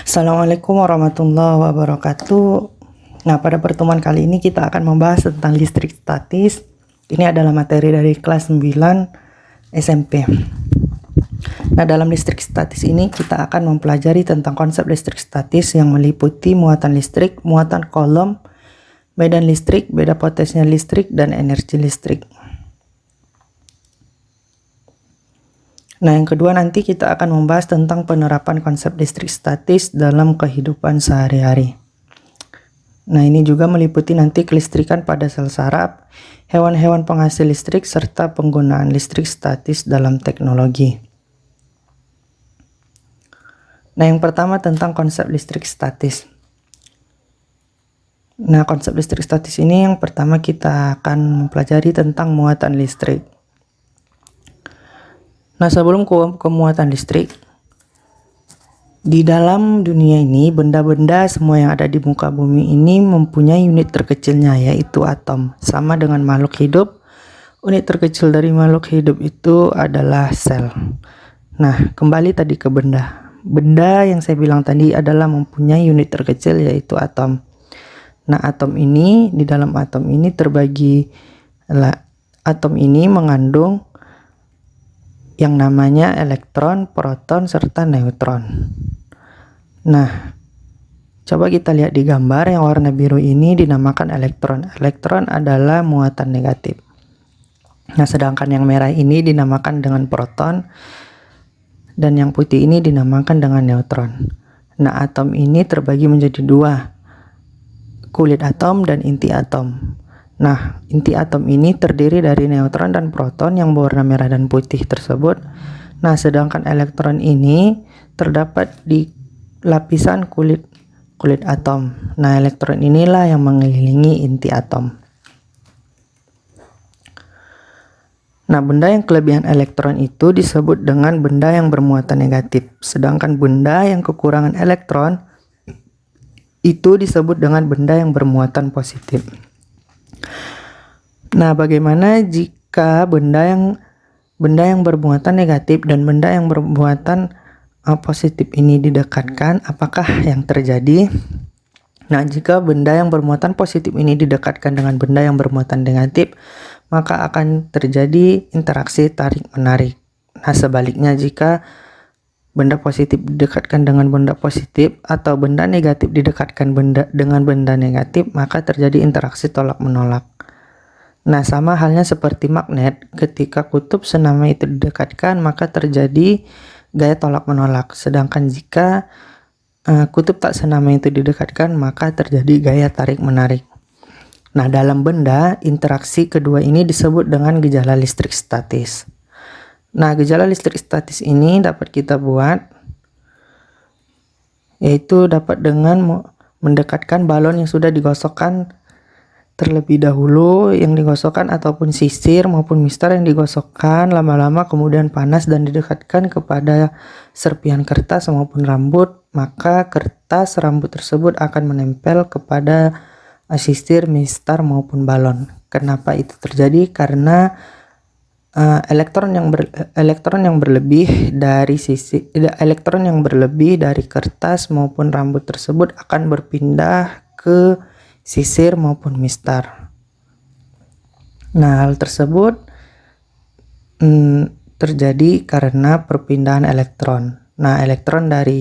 Assalamualaikum warahmatullahi wabarakatuh. Nah, pada pertemuan kali ini kita akan membahas tentang listrik statis. Ini adalah materi dari kelas 9 SMP. Nah, dalam listrik statis ini kita akan mempelajari tentang konsep listrik statis yang meliputi muatan listrik, muatan kolom, medan listrik, beda potensial listrik, dan energi listrik. Nah, yang kedua nanti kita akan membahas tentang penerapan konsep listrik statis dalam kehidupan sehari-hari. Nah, ini juga meliputi nanti kelistrikan pada sel saraf, hewan-hewan penghasil listrik, serta penggunaan listrik statis dalam teknologi. Nah, yang pertama tentang konsep listrik statis. Nah, konsep listrik statis ini yang pertama kita akan mempelajari tentang muatan listrik. Nah, sebelum ke muatan listrik, di dalam dunia ini benda-benda semua yang ada di muka bumi ini mempunyai unit terkecilnya, yaitu atom. Sama dengan makhluk hidup, unit terkecil dari makhluk hidup itu adalah sel. Nah, kembali tadi ke benda. Benda yang saya bilang tadi adalah mempunyai unit terkecil, yaitu atom. Nah, atom ini, di dalam atom ini terbagi, atom ini mengandung yang namanya elektron, proton, serta neutron. Nah, coba kita lihat di gambar yang warna biru ini dinamakan elektron. Elektron adalah muatan negatif. Nah, sedangkan yang merah ini dinamakan dengan proton, dan yang putih ini dinamakan dengan neutron. Nah, atom ini terbagi menjadi dua, kulit atom dan inti atom. Nah, inti atom ini terdiri dari neutron dan proton yang berwarna merah dan putih tersebut. Nah, sedangkan elektron ini terdapat di lapisan kulit atom. Nah, elektron inilah yang mengelilingi inti atom. Nah, benda yang kelebihan elektron itu disebut dengan benda yang bermuatan negatif. Sedangkan benda yang kekurangan elektron itu disebut dengan benda yang bermuatan positif. Nah, bagaimana jika benda yang bermuatan negatif dan benda yang bermuatan positif ini didekatkan? Apakah yang terjadi? Nah, jika benda yang bermuatan positif ini didekatkan dengan benda yang bermuatan negatif, maka akan terjadi interaksi tarik-menarik. Nah, sebaliknya jika benda positif didekatkan dengan benda positif atau benda negatif didekatkan dengan benda negatif, maka terjadi interaksi tolak-menolak. Nah, sama halnya seperti magnet, ketika kutub senama itu didekatkan, maka terjadi gaya tolak-menolak. Sedangkan jika kutub tak senama itu didekatkan, maka terjadi gaya tarik-menarik. Nah, dalam benda, interaksi kedua ini disebut dengan gejala listrik statis. Nah, gejala listrik statis ini dapat kita buat, yaitu dapat dengan mendekatkan balon yang sudah digosokkan terlebih dahulu, yang digosokkan ataupun sisir maupun mistar yang digosokkan lama-lama kemudian panas dan didekatkan kepada serpihan kertas maupun rambut, maka kertas rambut tersebut akan menempel kepada sisir, mistar maupun balon. Kenapa itu terjadi? Karena elektron yang berlebih dari kertas maupun rambut tersebut akan berpindah ke sisir maupun mistar. Nah, hal tersebut terjadi karena perpindahan elektron. Nah, elektron dari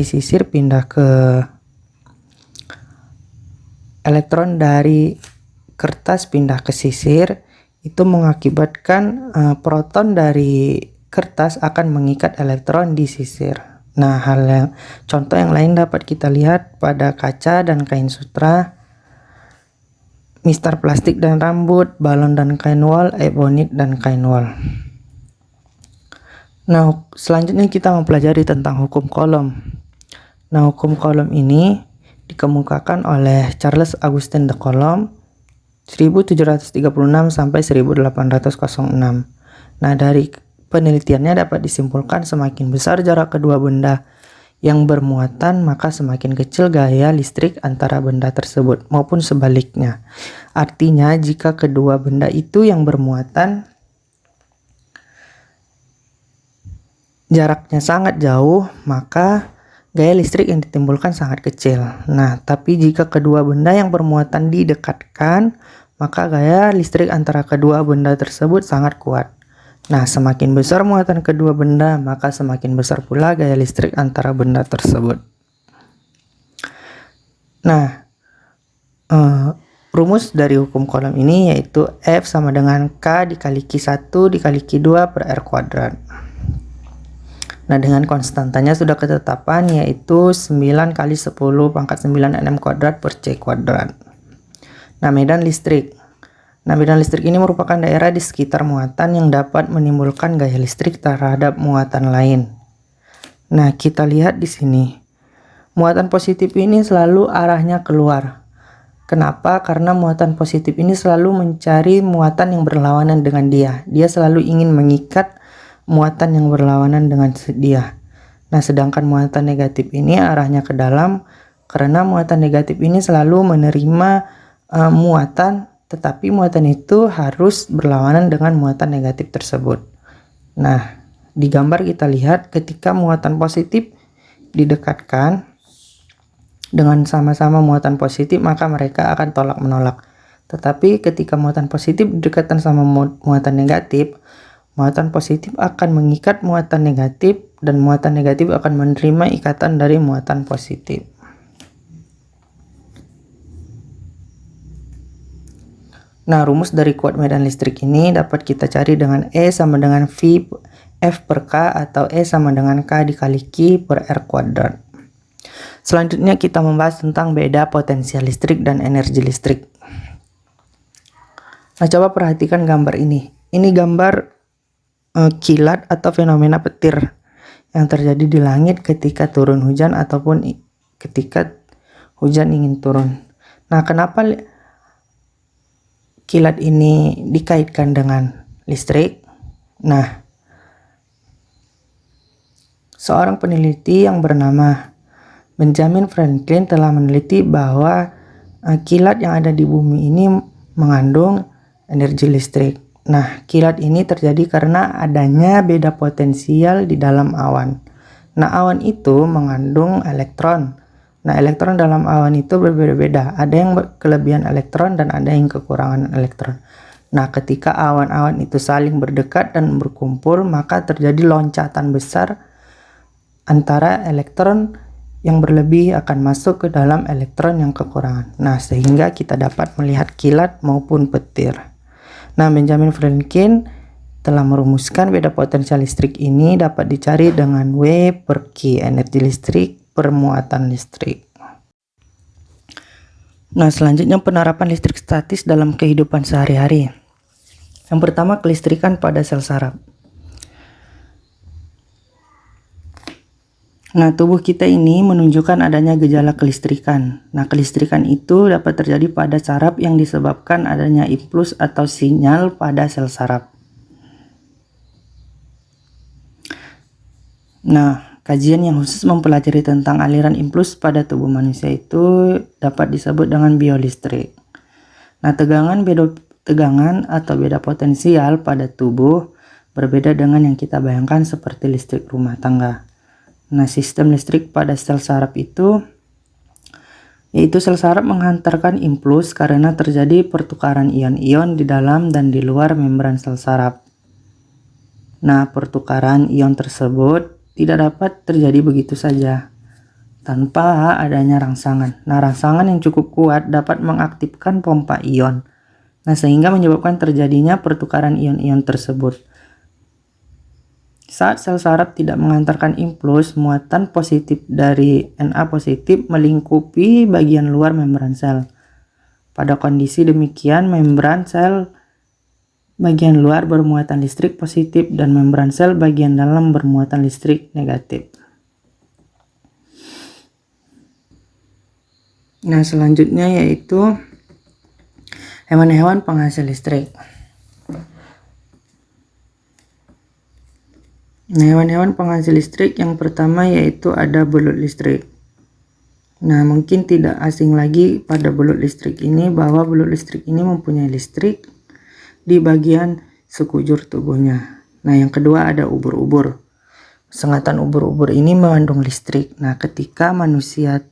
sisir pindah ke elektron dari kertas pindah ke sisir, itu mengakibatkan proton dari kertas akan mengikat elektron di sisir. Nah, contoh yang lain dapat kita lihat pada kaca dan kain sutra, mistar plastik dan rambut, balon dan kain wol, ebonit dan kain wol. Nah, selanjutnya kita mempelajari tentang hukum kolom. Nah, hukum kolom ini dikemukakan oleh Charles Augustin de Coulomb 1736 sampai 1806. Nah, dari penelitiannya dapat disimpulkan semakin besar jarak kedua benda yang bermuatan, maka semakin kecil gaya listrik antara benda tersebut maupun sebaliknya. Artinya, jika kedua benda itu yang bermuatan jaraknya sangat jauh, maka gaya listrik yang ditimbulkan sangat kecil. Nah, tapi jika kedua benda yang bermuatan didekatkan, maka gaya listrik antara kedua benda tersebut sangat kuat. Nah, semakin besar muatan kedua benda, maka semakin besar pula gaya listrik antara benda tersebut. Nah, rumus dari hukum Coulomb ini yaitu F sama dengan K dikali Q1 dikali Q2 per R kuadrat. Nah, dengan konstantanya sudah ketetapan yaitu 9 kali 10 pangkat 9 Nm kuadrat per C kuadrat. Nah, medan listrik. Nah, medan listrik ini merupakan daerah di sekitar muatan yang dapat menimbulkan gaya listrik terhadap muatan lain. Nah, kita lihat di sini. Muatan positif ini selalu arahnya keluar. Kenapa? Karena muatan positif ini selalu mencari muatan yang berlawanan dengan dia. Dia selalu ingin mengikat muatan yang berlawanan dengan dia. Nah, sedangkan muatan negatif ini arahnya ke dalam karena muatan negatif ini selalu menerima muatan, tetapi muatan itu harus berlawanan dengan muatan negatif tersebut. Nah, di gambar kita lihat ketika muatan positif didekatkan dengan sama-sama muatan positif, maka mereka akan tolak-menolak. Tetapi ketika muatan positif didekatkan sama muatan negatif, muatan positif akan mengikat muatan negatif dan muatan negatif akan menerima ikatan dari muatan positif. Nah, rumus dari kuat medan listrik ini dapat kita cari dengan E sama dengan V F per K atau E sama dengan K dikali Q per R kuadrat. Selanjutnya kita membahas tentang beda potensial listrik dan energi listrik. Nah, coba perhatikan gambar ini. Ini gambar kilat atau fenomena petir yang terjadi di langit ketika turun hujan ataupun ketika hujan ingin turun. Nah, kenapa kilat ini dikaitkan dengan listrik? Nah, seorang peneliti yang bernama Benjamin Franklin telah meneliti bahwa kilat yang ada di bumi ini mengandung energi listrik. Nah, kilat ini terjadi karena adanya beda potensial di dalam awan. Nah, awan itu mengandung elektron. Nah, elektron dalam awan itu berbeda-beda. Ada yang kelebihan elektron dan ada yang kekurangan elektron. Nah, ketika awan-awan itu saling berdekat dan berkumpul, maka terjadi loncatan besar antara elektron yang berlebih akan masuk ke dalam elektron yang kekurangan. Nah, sehingga kita dapat melihat kilat maupun petir. Nah, Benjamin Franklin telah merumuskan beda potensial listrik ini dapat dicari dengan W per Q, energi listrik per muatan listrik. Nah, selanjutnya penerapan listrik statis dalam kehidupan sehari-hari. Yang pertama, kelistrikan pada sel saraf. Nah, tubuh kita ini menunjukkan adanya gejala kelistrikan. Nah, kelistrikan itu dapat terjadi pada saraf yang disebabkan adanya impuls atau sinyal pada sel saraf. Nah, kajian yang khusus mempelajari tentang aliran impuls pada tubuh manusia itu dapat disebut dengan biolistrik. Nah, tegangan atau beda potensial pada tubuh berbeda dengan yang kita bayangkan seperti listrik rumah tangga. Nah, sistem listrik pada sel saraf itu yaitu sel saraf menghantarkan impuls karena terjadi pertukaran ion-ion di dalam dan di luar membran sel saraf. Nah, pertukaran ion tersebut tidak dapat terjadi begitu saja tanpa adanya rangsangan. Nah, rangsangan yang cukup kuat dapat mengaktifkan pompa ion. Nah, sehingga menyebabkan terjadinya pertukaran ion-ion tersebut. Saat sel saraf tidak mengantarkan impuls, muatan positif dari Na positif melingkupi bagian luar membran sel. Pada kondisi demikian, membran sel bagian luar bermuatan listrik positif dan membran sel bagian dalam bermuatan listrik negatif. Nah, selanjutnya yaitu hewan-hewan penghasil listrik. Nah, hewan-hewan penghasil listrik yang pertama yaitu ada belut listrik. Nah, mungkin tidak asing lagi pada belut listrik ini bahwa belut listrik ini mempunyai listrik di bagian sekujur tubuhnya. Nah, yang kedua ada ubur-ubur. Sengatan ubur-ubur ini mengandung listrik. Nah, ketika manusia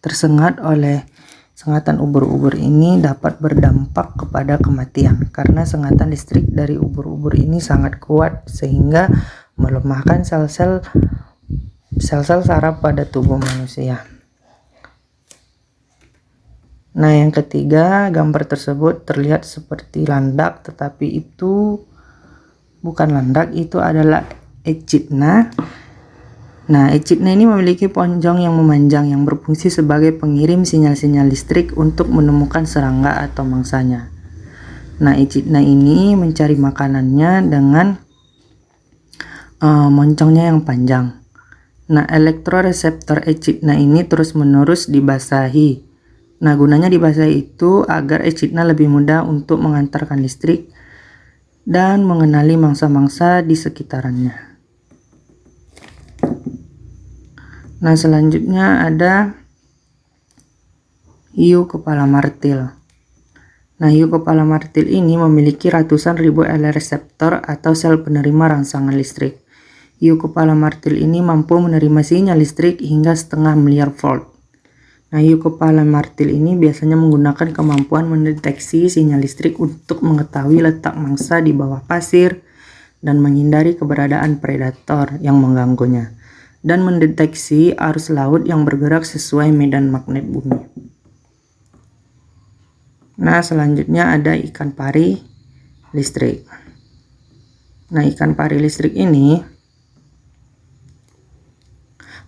tersengat oleh sengatan ubur-ubur ini dapat berdampak kepada kematian karena sengatan listrik dari ubur-ubur ini sangat kuat sehingga melemahkan sel-sel saraf pada tubuh manusia. Nah, yang ketiga, gambar tersebut terlihat seperti landak, tetapi itu bukan landak, itu adalah echidna. Nah, echidna ini memiliki ponjong yang memanjang yang berfungsi sebagai pengirim sinyal-sinyal listrik untuk menemukan serangga atau mangsanya. Nah, echidna ini mencari makanannya dengan moncongnya yang panjang. Nah, elektroreseptor echidna ini terus-menerus dibasahi. Nah, gunanya dibasahi itu agar echidna lebih mudah untuk mengantarkan listrik dan mengenali mangsa-mangsa di sekitarannya. Nah, selanjutnya ada hiu kepala martil. Nah, hiu kepala martil ini memiliki ratusan ribu reseptor atau sel penerima rangsangan listrik. Hiu kepala martil ini mampu menerima sinyal listrik hingga 0,5 miliar volt. Nah, hiu kepala martil ini biasanya menggunakan kemampuan mendeteksi sinyal listrik untuk mengetahui letak mangsa di bawah pasir dan menghindari keberadaan predator yang mengganggunya, dan mendeteksi arus laut yang bergerak sesuai medan magnet bumi. Nah, selanjutnya ada ikan pari listrik. Nah, ikan pari listrik ini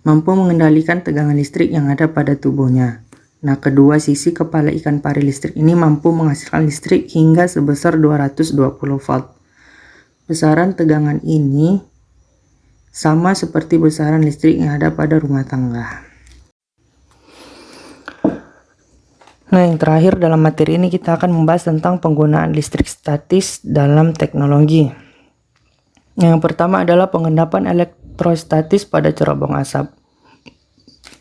mampu mengendalikan tegangan listrik yang ada pada tubuhnya. Nah, kedua sisi kepala ikan pari listrik ini mampu menghasilkan listrik hingga sebesar 220 volt. Besaran tegangan ini sama seperti besaran listrik yang ada pada rumah tangga. Nah, yang terakhir dalam materi ini kita akan membahas tentang penggunaan listrik statis dalam teknologi. Yang pertama adalah pengendapan elektrostatis pada cerobong asap.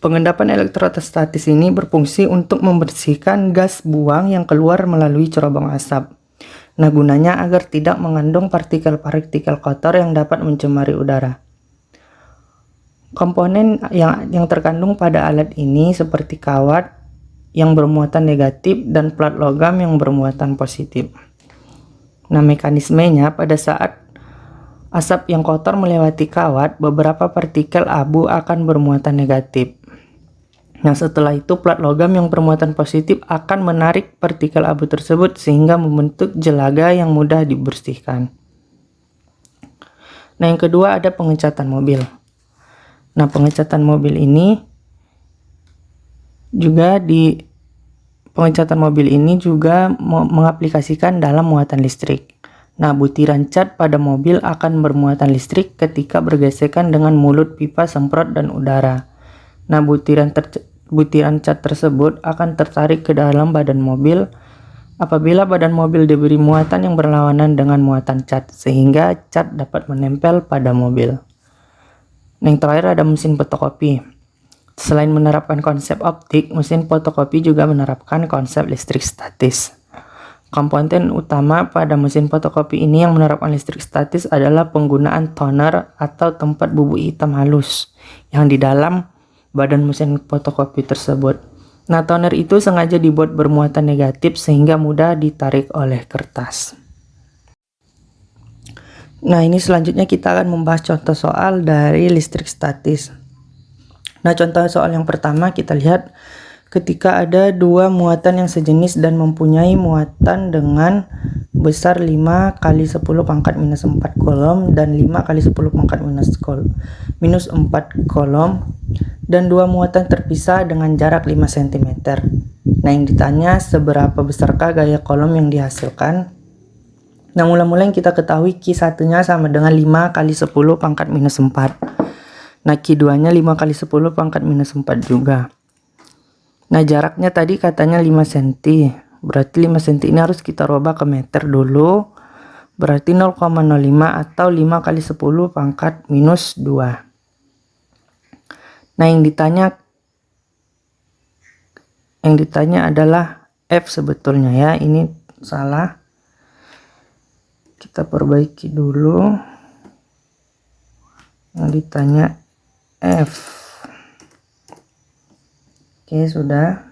Pengendapan elektrostatis ini berfungsi untuk membersihkan gas buang yang keluar melalui cerobong asap. Nah, gunanya agar tidak mengandung partikel-partikel kotor yang dapat mencemari udara. Komponen yang terkandung pada alat ini seperti kawat yang bermuatan negatif dan plat logam yang bermuatan positif. Nah, mekanismenya pada saat asap yang kotor melewati kawat, beberapa partikel abu akan bermuatan negatif. Nah, setelah itu plat logam yang bermuatan positif akan menarik partikel abu tersebut sehingga membentuk jelaga yang mudah dibersihkan. Nah, yang kedua ada pengecatan mobil. Nah, pengecatan mobil ini juga mengaplikasikan dalam muatan listrik. Nah, butiran cat pada mobil akan bermuatan listrik ketika bergesekan dengan mulut pipa semprot dan udara. Nah, butiran cat tersebut akan tertarik ke dalam badan mobil apabila badan mobil diberi muatan yang berlawanan dengan muatan cat, sehingga cat dapat menempel pada mobil. Nah, yang terakhir ada mesin fotokopi. Selain menerapkan konsep optik, mesin fotokopi juga menerapkan konsep listrik statis. Komponen utama pada mesin fotokopi ini yang menerapkan listrik statis adalah penggunaan toner atau tempat bubuk hitam halus yang di dalam badan mesin fotokopi tersebut. Nah, toner itu sengaja dibuat bermuatan negatif sehingga mudah ditarik oleh kertas. Nah, ini selanjutnya kita akan membahas contoh soal dari listrik statis. Nah, contoh soal yang pertama kita lihat ketika ada dua muatan yang sejenis dan mempunyai muatan dengan besar 5 kali 10 pangkat minus 4 kolom dan 5 kali 10 pangkat minus 4 kolom, dan dua muatan terpisah dengan jarak 5 cm. Nah, yang ditanya seberapa besarkah gaya kolom yang dihasilkan. Nah, mula-mula yang kita ketahui Q1 nya sama dengan 5 kali 10 pangkat minus 4. Nah, Q2 nya 5 kali 10 pangkat minus 4 juga. Nah, jaraknya tadi katanya 5 cm. Berarti 5 cm ini harus kita rubah ke meter dulu. Berarti 0,05 atau 5 kali 10 pangkat minus 2. Nah, yang ditanya adalah F sebetulnya ya. Ini salah. Kita perbaiki dulu. Yang ditanya F. Oke, sudah.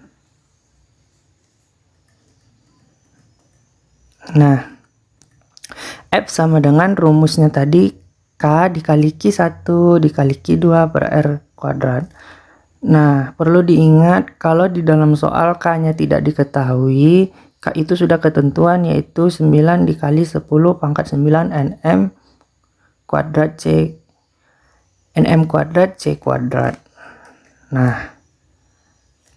Nah, F sama dengan rumusnya tadi K dikali Q1 dikali Q2 per R kuadrat. Nah, perlu diingat kalau di dalam soal K-nya tidak diketahui, K itu sudah ketentuan yaitu 9 dikali 10 pangkat 9 NM kuadrat C NM kuadrat C kuadrat. Nah,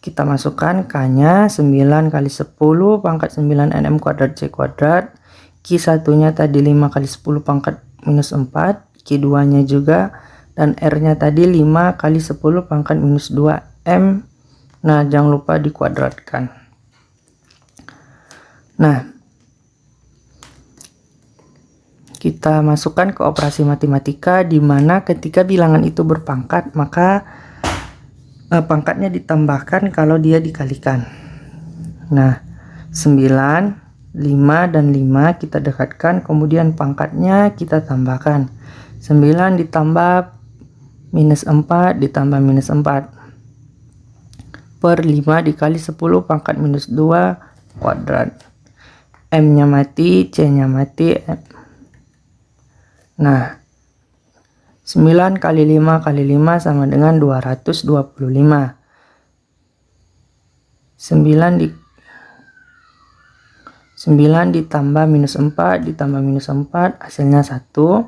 kita masukkan K-nya 9 kali 10 pangkat 9 NM kuadrat C kuadrat. Q1-nya tadi 5 kali 10 pangkat minus 4. Q2-nya juga. Dan R-nya tadi 5 kali 10 pangkat minus 2 M. Nah, jangan lupa dikuadratkan. Nah, kita masukkan ke operasi matematika di mana ketika bilangan itu berpangkat, maka pangkatnya ditambahkan kalau dia dikalikan. Nah, 9, 5 dan 5 kita dekatkan, kemudian pangkatnya kita tambahkan. 9 ditambah minus 4 ditambah minus 4 per 5 dikali 10 pangkat minus 2 kuadrat. M-nya mati, C-nya mati. Nah, 9 kali 5 kali 5 sama dengan 225. 9 ditambah minus 4 ditambah minus 4 hasilnya 1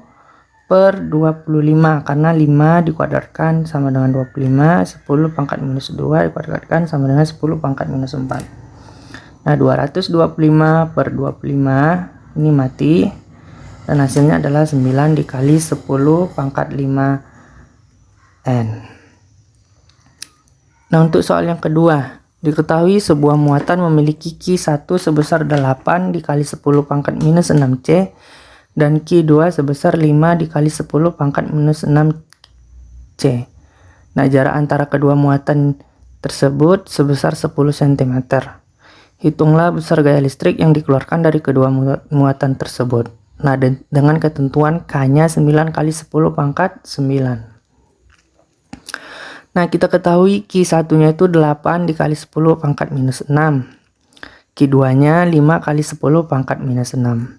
per 25, karena 5 dikuadratkan sama dengan 25, 10 pangkat minus 2 dikuadratkan sama dengan 10 pangkat minus 4. Nah, 225 per 25 ini mati dan hasilnya adalah 9 dikali 10 pangkat 5 N. Nah, untuk soal yang kedua, diketahui sebuah muatan memiliki Q1 sebesar 8 dikali 10 pangkat minus 6C dan Q2 sebesar 5 dikali 10 pangkat minus 6C. Nah, jarak antara kedua muatan tersebut sebesar 10 cm. Hitunglah besar gaya listrik yang dikeluarkan dari kedua muatan tersebut. Nah, dengan ketentuan K-nya 9 kali 10 pangkat 9. Nah, kita ketahui Q1-nya itu 8 dikali 10 pangkat minus 6. Q2-nya 5 kali 10 pangkat minus 6.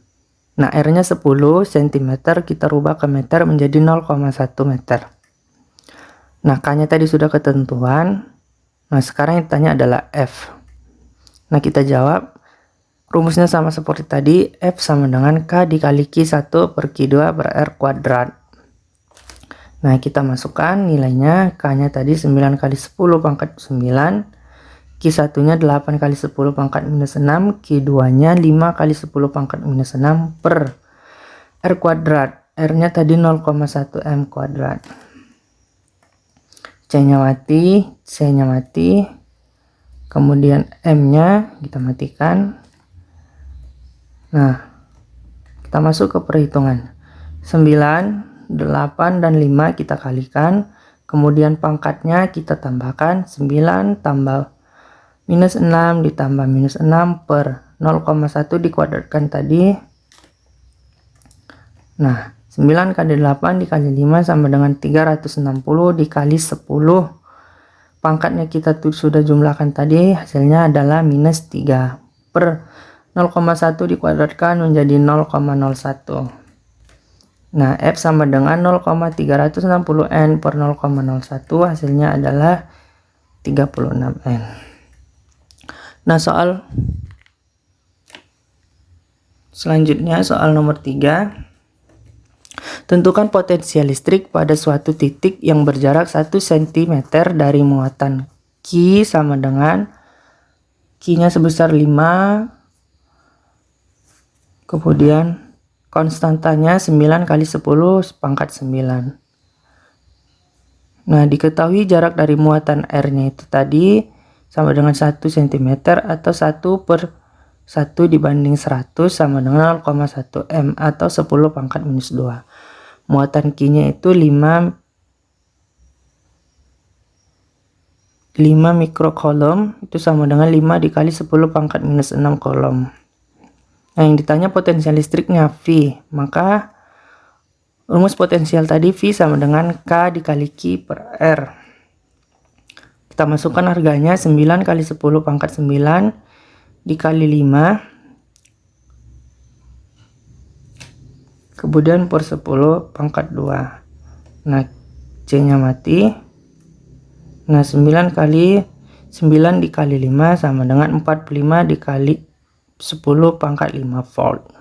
Nah, R-nya 10 cm, kita rubah ke meter menjadi 0,1 meter. Nah, K-nya tadi sudah ketentuan. Nah, sekarang yang ditanya adalah F. Nah, kita jawab. Rumusnya sama seperti tadi. F sama dengan K dikali Q1 per Q2 per R kuadrat. Nah, kita masukkan nilainya. K-nya tadi 9 kali 10 pangkat 9. Q1-nya 8 kali 10 pangkat minus 6. Q2-nya 5 kali 10 pangkat minus 6 per R kuadrat. R-nya tadi 0,1 M kuadrat. C-nya mati, C-nya mati. Kemudian M-nya kita matikan. Nah, kita masuk ke perhitungan. 9, 8, dan 5 kita kalikan. Kemudian pangkatnya kita tambahkan. 9 tambah minus 6 ditambah minus 6 per 0,1 dikuadratkan tadi. Nah, 9 kali 8 dikali 5 sama dengan 360 dikali 10. Pangkatnya kita sudah jumlahkan tadi, hasilnya adalah minus 3 per 0,1 dikuadratkan menjadi 0,01. Nah, F sama dengan 0,360 N per 0,01, hasilnya adalah 36 N. Nah, soal selanjutnya, soal nomor 3. Tentukan potensial listrik pada suatu titik yang berjarak 1 cm dari muatan Q sama dengan Q-nya sebesar 5, kemudian konstantanya 9 kali 10 pangkat 9. Nah, diketahui jarak dari muatan R-nya itu tadi sama dengan 1 cm atau 1 per 1 dibanding 100 sama dengan 0,1 M atau 10 pangkat minus 2. Muatan Q-nya itu 5 mikrocoulomb, itu sama dengan 5 dikali 10 pangkat minus 6 coulomb. Nah, yang ditanya potensial listriknya V, maka Rumus potensial tadi V sama dengan K dikali Q per R. Kita masukkan harganya 9 kali 10 pangkat 9 dikali 5. Kemudian per 10 pangkat 2. Nah, C-nya mati. Nah, 9 kali 9 dikali 5 sama dengan 45 dikali 10 pangkat 5 volt.